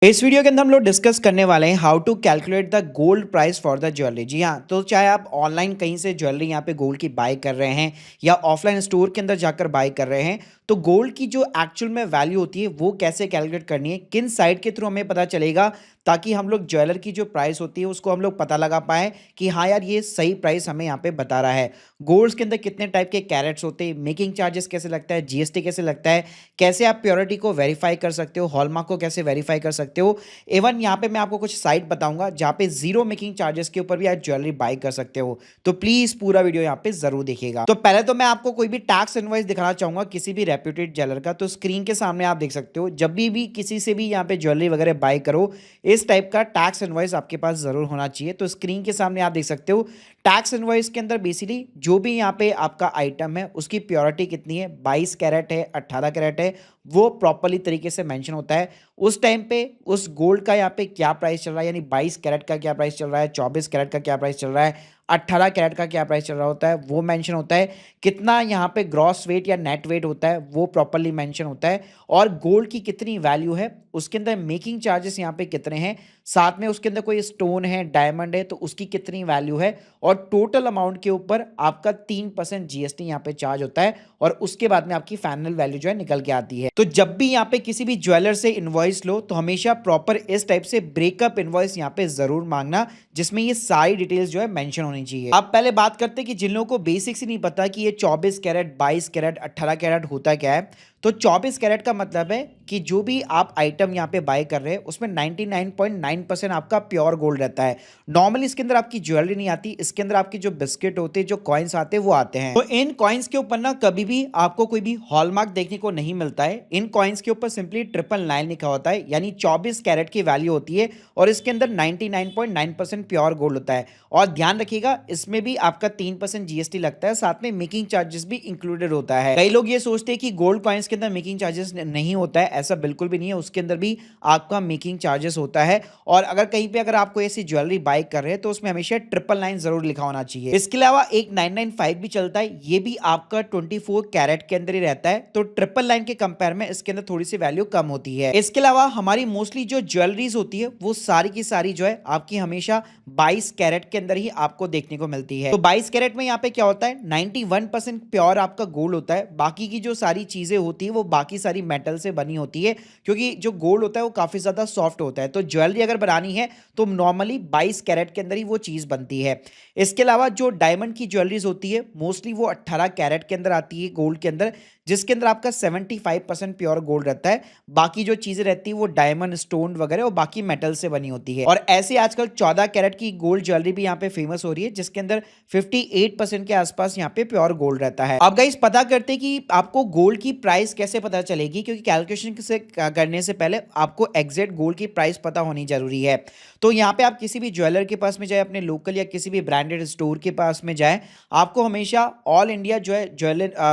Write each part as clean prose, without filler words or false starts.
इस वीडियो के अंदर हम लोग डिस्कस करने वाले हैं how to calculate the gold price for the jewellery. जी हाँ, तो चाहे आप ऑनलाइन कहीं से ज्वेलरी यहाँ पे गोल्ड की बाय कर रहे हैं या ऑफलाइन स्टोर के अंदर जाकर बाय कर रहे हैं, तो गोल्ड की जो एक्चुअल में वैल्यू होती है वो कैसे कैलकुलेट करनी है, किन साइट के थ्रू हमें पता चलेगा ताकि हम लोग ज्वेलर की जो प्राइस होती है उसको हम लोग पता लगा पाए कि हाँ यार ये सही प्राइस हमें यहाँ पे बता रहा है। गोल्ड्स के अंदर कितने टाइप के कैरेट्स होते हैं, मेकिंग चार्जेस कैसे लगता है, जीएसटी कैसे लगता है, कैसे आप प्योरिटी को वेरीफाई कर सकते हो, हॉलमार्क को कैसे वेरीफाई कर सकते हो। इवन यहाँ पे मैं आपको कुछ साइट बताऊंगा जहाँ पे जीरो मेकिंग चार्जेस के ऊपर भी आप ज्वेलरी बाय कर सकते हो। तो प्लीज पूरा वीडियो यहाँ पे जरूर देखिएगा। तो पहले तो मैं आपको कोई भी टैक्स इनवॉइस दिखाना चाहूंगा किसी भी रेप्यूटेड ज्वेलर का। तो स्क्रीन के सामने आप देख सकते हो, जब भी किसी से भी यहाँ पे ज्वेलरी वगैरह बाय करो, इस टाइप का टैक्स इनवॉइस आपके पास जरूर होना चाहिए। तो स्क्रीन के सामने आप देख सकते हो, टैक्स इनवॉइस के अंदर बेसिकली जो भी यहाँ पे आपका आइटम है उसकी प्योरिटी कितनी है, 22 कैरेट है, 18 कैरेट है, वो प्रॉपरली तरीके से मेंशन होता है। उस टाइम पे उस गोल्ड का यहाँ पे क्या प्राइस चल रहा है, यानी 22 कैरेट का क्या प्राइस चल रहा है, 24 कैरेट का क्या प्राइस चल रहा है, 18 कैरेट का क्या प्राइस चल रहा होता है, वो मेंशन होता है। कितना यहाँ पे ग्रॉस वेट या नेट वेट होता है वो प्रॉपरली मेंशन होता है। और गोल्ड की कितनी वैल्यू है, उसके अंदर मेकिंग चार्जेस यहाँ पे कितने हैं, साथ में उसके अंदर कोई स्टोन है, डायमंड है तो उसकी कितनी वैल्यू है, और टोटल अमाउंट के ऊपर आपका 3% जीएसटी यहाँ पे चार्ज होता है। और उसके बाद में आपकी फाइनल वैल्यू जो है निकल के आती है। तो जब भी यहाँ पे किसी भी ज्वेलर से इनवॉइस लो तो हमेशा प्रॉपर इस टाइप से ब्रेकअप इनवॉइस यहाँ पे जरूर मांगना, जिसमें ये सारी डिटेल्स जो है मेंशन होनी चाहिए। अब पहले बात करते हैं कि जिन लोगों को बेसिक्स ही नहीं पता कि ये 24 कैरेट, 22 कैरेट, 18 कैरेट होता क्या है। तो 24 कैरेट का मतलब है कि जो भी आप आइटम यहाँ पे बाय कर रहे हैं उसमें 99.9% आपका प्योर गोल्ड रहता है। नॉर्मली इसके अंदर आपकी ज्वेलरी नहीं आती, इसके अंदर आपकी जो बिस्किट होते हैं, जो कॉइन्स आते हैं वो आते हैं। तो इन कॉइन्स के ऊपर ना कभी भी आपको कोई भी हॉलमार्क देखने को नहीं मिलता है। इन कॉइन्स के ऊपर सिंपली 999 लिखा होता है, यानी 24 कैरेट की वैल्यू होती है और इसके अंदर 99.9% प्योर गोल्ड होता है। और ध्यान रखिएगा, इसमें भी आपका 3% जीएसटी लगता है, साथ में मेकिंग चार्जेस भी इंक्लूडेड होता है। कई लोग ये सोचते हैं कि गोल्ड कॉइन्स के अंदर मेकिंग चार्जेस नहीं होता है, ऐसा बिल्कुल भी नहीं है। उसके अंदर भी आपका मेकिंग चार्जेस होता है। और अगर कहीं पे अगर आपको ऐसी ज्वेलरी बाय कर रहे हैं तो उसमें हमेशा 999 जरूर लिखा होना चाहिए। इसके अलावा एक 995 भी चलता है, ये भी आपका 24 कैरेट के अंदर ही रहता है। तो 999 के कंपेयर में इसके अंदर थोड़ी सी वैल्यू कम होती है। इसके अलावा हमारी मोस्टली जो ज्वेलरीज होती है वो सारी की सारी जो है आपकी हमेशा 22 कैरेट के अंदर ही आपको देखने को मिलती है। तो 22 कैरेट में यहाँ पे क्या होता है, 91% प्योर आपका गोल्ड होता है। बाकी की जो सारी चीजें होती है वो बाकी सारी मेटल से बनी होती है, क्योंकि जो गोल्ड होता है वो काफी ज्यादा सॉफ्ट होता है। तो ज्वेलरी अगर बनानी है तो नॉर्मली 22 कैरेट के अंदर ही वो चीज बनती है। इसके अलावा जो डायमंड की ज्वेलरीज होती है मोस्टली वो 18 कैरेट के अंदर आती है गोल्ड के अंदर, जिसके अंदर आपका 75% प्योर गोल्ड रहता है। बाकी जो चीजें रहती है वो डायमंड, स्टोन वगैरह वो बाकी मेटल से बनी होती है। और ऐसे आजकल 14 कैरेट की गोल्ड ज्वेलरी भी यहाँ पे फेमस हो रही है, जिसके अंदर 58% के आसपास यहाँ पे प्योर गोल्ड रहता है। अब गाइस पता करते कि आपको गोल्ड की प्राइस कैसे पता चलेगी, क्योंकि कैलकुलेशन से करने से पहले आपको एग्जैक्ट गोल्ड की प्राइस पता होनी जरूरी है। तो यहाँ पे आप किसी भी ज्वेलर के पास में जाए, अपने लोकल या किसी भी ब्रांडेड स्टोर के पास में जाए, आपको हमेशा ऑल इंडिया जो है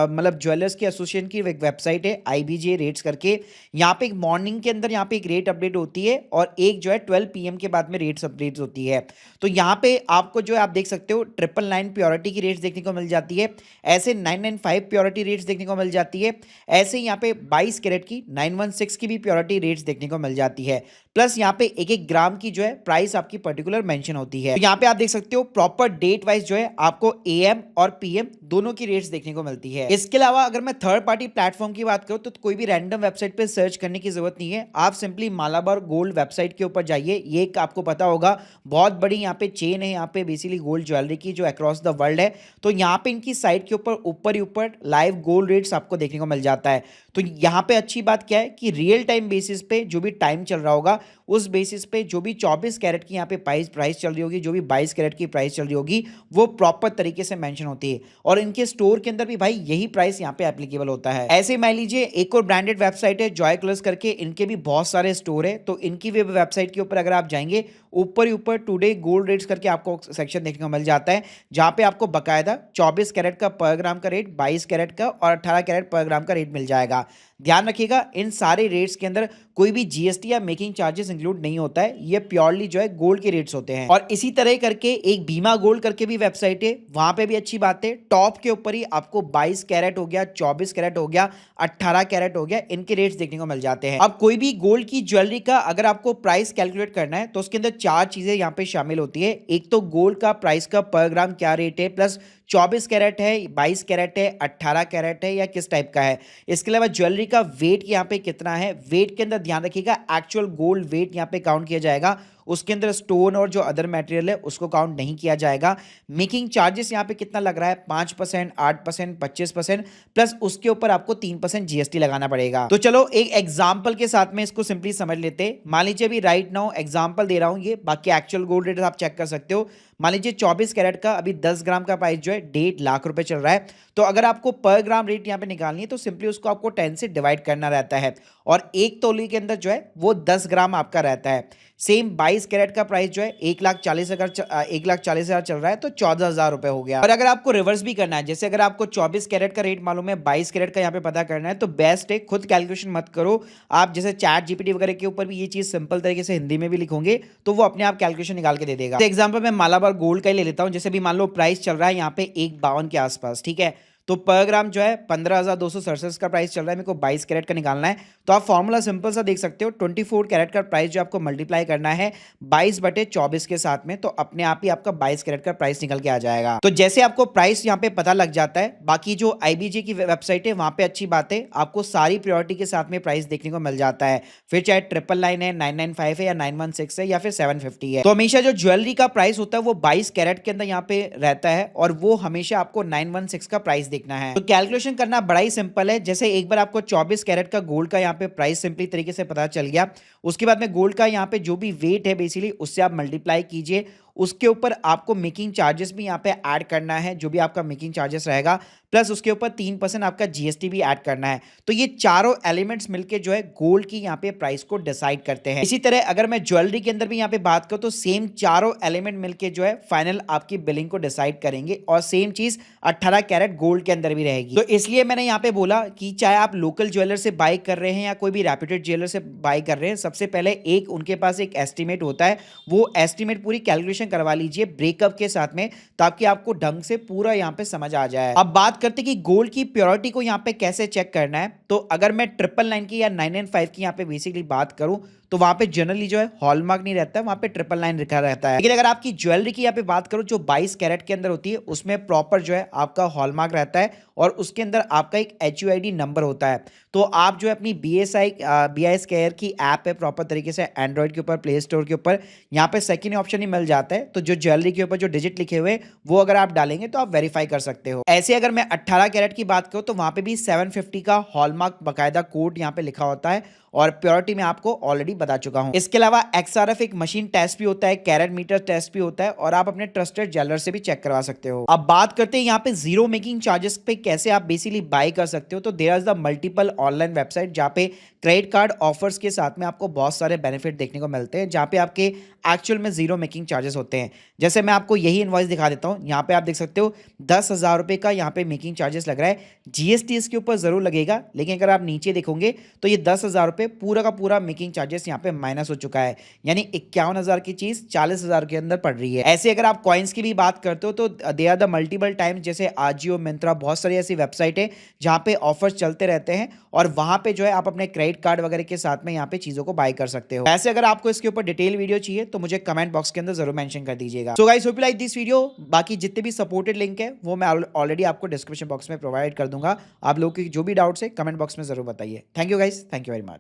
मतलब ज्वेलर्स की एसोसिएशन की एक वेबसाइट है IBJ रेट्स करके, यहाँ पे एक मॉर्निंग के अंदर यहाँ पे एक रेट अपडेट होती है और एक जो है 12 PM के बाद में रेट्स अपडेट होती है। तो यहाँ पे आपको जो है आप देख सकते हो 999 प्योरिटी की रेट्स देखने को मिल जाती है, ऐसे 995 प्योरिटी रेट्स देखने को मिल जाती है, ऐसे यहाँ पे 22 कैरेट की 916 की भी प्योरिटी रेट्स देखने को मिल जाती है। प्लस यहाँ पे एक एक ग्राम की जो है प्राइस आपकी पर्टिकुलर मेंशन होती है। तो यहाँ पे आप देख सकते हो प्रॉपर डेट वाइज जो है आपको AM और PM दोनों की रेट्स देखने को मिलती है। इसके अलावा अगर मैं थर्ड पार्टी प्लेटफॉर्म की बात करूं तो कोई भी रैंडम वेबसाइट पे सर्च करने की जरूरत नहीं है। आप सिंपली मालाबार गोल्ड वेबसाइट के ऊपर जाइए, ये एक आपको पता होगा बहुत बड़ी यहाँ पे चेन है यहाँ पे बेसिकली गोल्ड ज्वेलरी की जो अक्रॉस द वर्ल्ड है। तो यहाँ पे इनकी साइट के ऊपर ही ऊपर लाइव गोल्ड रेट्स आपको देखने को मिल जाता है। तो यहाँ पे अच्छी बात क्या है कि रियल टाइम बेसिस पे जो भी टाइम चल रहा होगा उस बेसिस पे जो भी 24 कैरेट की यहाँ पे प्राइस चल रही होगी, जो भी 22 कैरेट की प्राइस चल रही होगी, वो प्रॉपर तरीके से मेंशन होती है। और इनके स्टोर के अंदर भी भाई यही प्राइस यहाँ पे एप्लीकेबल होता है। ऐसे मान लीजिए एक और ब्रांडेड वेबसाइट है जॉय कलर्स करके, इनके भी बहुत सारे स्टोर है। तो इनकी वेबसाइट के ऊपर अगर आप जाएंगे, ऊपर ही ऊपर टुडे गोल्ड रेट्स करके आपको सेक्शन देखने को मिल जाता है, जहां पे आपको बकायदा 24 कैरेट का पर ग्राम का रेट, 22 कैरेट का और 18 कैरेट पर ग्राम का रेट मिल जाएगा। ध्यान रखिएगा इन सारे रेट्स के अंदर कोई भी जीएसटी या मेकिंग चार्जेस इंक्लूड नहीं होता है, ये प्योरली जो है गोल्ड के रेट्स होते हैं। और इसी तरह करके एक बीमा गोल्ड करके भी वेबसाइट है, वहां पे भी अच्छी बात है, टॉप के ऊपर ही आपको 22 कैरेट हो गया, 24 कैरेट हो गया, 18 कैरेट हो गया, इनके रेट्स देखने को मिल जाते हैं। अब कोई भी गोल्ड की ज्वेलरी का अगर आपको प्राइस कैलकुलेट करना है तो उसके अंदर 4 चीजें यहाँ पे शामिल होती है। एक तो गोल्ड का प्राइस का पर ग्राम क्या रेट है, प्लस 24 कैरेट है, 22 कैरेट है, 18 कैरेट है या किस टाइप का है। इसके अलावा ज्वेलरी का वेट यहाँ पे कितना है, वेट के अंदर ध्यान रखिएगा एक्चुअल गोल्ड वेट यहाँ पे काउंट किया जाएगा, उसके अंदर स्टोन और जो अदर मटेरियल है उसको काउंट नहीं किया जाएगा। मेकिंग चार्जेस यहाँ पे कितना लग रहा है, 5%, 8%, 25%, प्लस उसके ऊपर आपको 3% जीएसटी लगाना पड़ेगा। तो चलो एक एग्जांपल के साथ में इसको सिंपली समझ लेते हैं। मान लीजिए अभी राइट नाउ एग्जांपल दे रहा हूं, ये बाकी एक्चुअल गोल्ड रेट आप चेक कर सकते हो। मान लीजिए 24 कैरेट का अभी 10 ग्राम का प्राइस जो है 1.5 लाख रुपए चल रहा है। तो अगर आपको पर ग्राम रेट यहाँ पे निकालनी है तो सिंपली उसको आपको 10 से डिवाइड करना रहता है, और एक तोले के अंदर जो है वो 10 ग्राम आपका रहता है। सेम 22 कैरेट का प्राइस जो है 1,40,000 चल रहा है, तो 14,000 रुपए हो गया। और अगर आपको रिवर्स भी करना है, जैसे अगर आपको 24 कैरेट का रेट मालूम है, 22 कैरेट का यहाँ पे पता करना है, तो बेस्ट है खुद कैलकुलेशन मत करो आप, जैसे चैट जीपीटी वगैरह के ऊपर भी ये चीज सिंपल तरीके से हिंदी में भी लिखोगे तो वो अपने आप कैलकुलेशन निकाल के दे देगा। एग्जाम्पल मैं मालाबार गोल्ड का ही ले लेता हूँ। जैसे भी मान लो प्राइस चल रहा है यहाँ पे 1,52 के आसपास, ठीक है, तो पर ग्राम जो है 15,267 का प्राइस चल रहा है, मेरे को 22 कैरेट का निकालना है। तो आप फॉर्मूला सिंपल सा देख सकते हो, 24 कैरेट का प्राइस जो आपको मल्टीप्लाई करना है 22/24 के साथ में, तो अपने आप ही आपका 22 कैरेट का प्राइस निकल के आ जाएगा। तो जैसे आपको प्राइस यहाँ पे पता लग जाता है, बाकी जो आईबीजे की वेबसाइट है वहां पे अच्छी बात है, आपको सारी प्रायोरिटी के साथ में प्राइस देखने को मिल जाता है। फिर चाहे 999 है, 995 है या 916 है या फिर 750 है। तो हमेशा जो ज्वेलरी का प्राइस होता है वो 22 कैरेट के अंदर यहाँ पे रहता है, और वो हमेशा आपको 916 का प्राइस देखना है। तो कैलकुलेशन करना बड़ा ही सिंपल है। जैसे एक बार आपको 24 कैरेट का गोल्ड का यहाँ पे प्राइस सिंपली तरीके से पता चल गया, उसके बाद में गोल्ड का यहाँ पे जो भी वेट है बेसिकली उससे आप मल्टीप्लाई कीजिए, उसके ऊपर आपको मेकिंग चार्जेस भी यहाँ पे ऐड करना है, जो भी आपका मेकिंग चार्जेस रहेगा, प्लस उसके ऊपर 3% आपका जीएसटी भी ऐड करना है। तो ये चारों एलिमेंट्स मिलके जो है गोल्ड की यहाँ पे प्राइस को डिसाइड करते हैं। इसी तरह अगर मैं ज्वेलरी के अंदर भी यहाँ पे बात करूँ तो सेम चारों एलिमेंट मिलके जो है फाइनल आपकी बिलिंग को डिसाइड करेंगे, और सेम चीज 18 कैरेट गोल्ड के अंदर भी रहेगी। तो इसलिए मैंने यहाँ पे बोला कि चाहे आप लोकल ज्वेलर से बाय कर रहे हैं या कोई भी रेप्यूटेड ज्वेलर से बाय कर रहे हैं, सबसे पहले एक उनके पास एक एस्टिमेट होता है, वो एस्टिमेट पूरी कैलकुलेशन करवा लीजिए ब्रेकअप के साथ में, ताकि आपको ढंग से पूरा यहाँ पे समझ आ जाए। अब बात करते कि गोल्ड की प्योरिटी को यहाँ पे कैसे चेक करना है। तो अगर मैं 999 की या 995 की यहाँ पे बेसिकली बात करूं तो वहां पे जनरली जो है हॉलमार्क नहीं रहता है, वहां पे 999 लिखा रहता है। लेकिन अगर आपकी ज्वेलरी की यहाँ पे बात करूं जो 22 कैरेट के अंदर होती है, उसमें प्रॉपर जो है आपका हॉलमार्क रहता है, और उसके अंदर आपका एक HUID नंबर होता है। तो आप जो है अपनी BIS केयर की ऐप है प्रॉपर तरीके से एंड्रॉइड के ऊपर, प्ले स्टोर के ऊपर, यहाँ पे सेकंड ऑप्शन ही मिल जाता है। तो जो ज्वेलरी के ऊपर जो डिजिट लिखे हुए वो अगर आप डालेंगे तो आप वेरीफाई कर सकते हो। ऐसे अगर मैं 18 कैरेट की बात करूं तो वहां पे भी 750 का हॉलमार्क बकायदा कोड यहाँ पे लिखा होता है, और प्योरिटी में आपको ऑलरेडी बता चुका हूं। इसके अलावा XRF एक मशीन टेस्ट भी होता है, कैरेट मीटर टेस्ट भी होता है, और आप अपने ट्रस्टेड ज्वेलर से भी चेक करवा सकते हो। अब बात करते हैं यहाँ पे जीरो मेकिंग चार्जेस पे कैसे आप बेसिकली बाय कर सकते हो। तो there is the multiple online website जहाँ पे क्रेडिट कार्ड ऑफर्स के साथ में आपको बहुत सारे बेनिफिट देखने को मिलते हैं, जहाँ पे आपके एक्चुअल में जीरो मेकिंग चार्जेस होते हैं। जैसे मैं आपको यही इनवॉइस दिखा देता हूँ, यहाँ पे आप देख सकते हो 10,000 रुपए का यहाँ पे मेकिंग चार्जेस लग रहा है। जीएसटी इसके ऊपर जरूर लगेगा, लेकिन अगर आप नीचे देखोगे तो ये 10,000 रुपए पूरा का पूरा मेकिंग चार्जेस यहाँ पे माइनस हो चुका है, यानी 51,000 की चीज 40,000 के अंदर पड़ रही है। ऐसे अगर आप कॉइन्स की भी बात करते हो तो they are the multiple times, जैसे आजियो, मिंत्रा, बहुत सारी ऐसी वेबसाइट है जहाँ पे ऑफर्स चलते रहते हैं, और वहां पे जो है आप अपने क्रेडिट कार्ड वगैरह के साथ में यहाँ पे चीजों को बाय कर सकते हो। ऐसे अगर आपको इसके ऊपर डिटेल वीडियो चाहिए तो मुझे कमेंट बॉक्स के अंदर जरूर मेंशन कर दीजिएगा। So guys, hope you like this video. बाकी जितने भी सपोर्टेड लिंक है वो मैं ऑलरेडी आपको डिस्क्रिप्शन बॉक्स में प्रोवाइड कर दूंगा। आप लोगों की जो भी डाउट्स है कमेंट बॉक्स में जरूर बताइए। Thank you guys, thank you very much.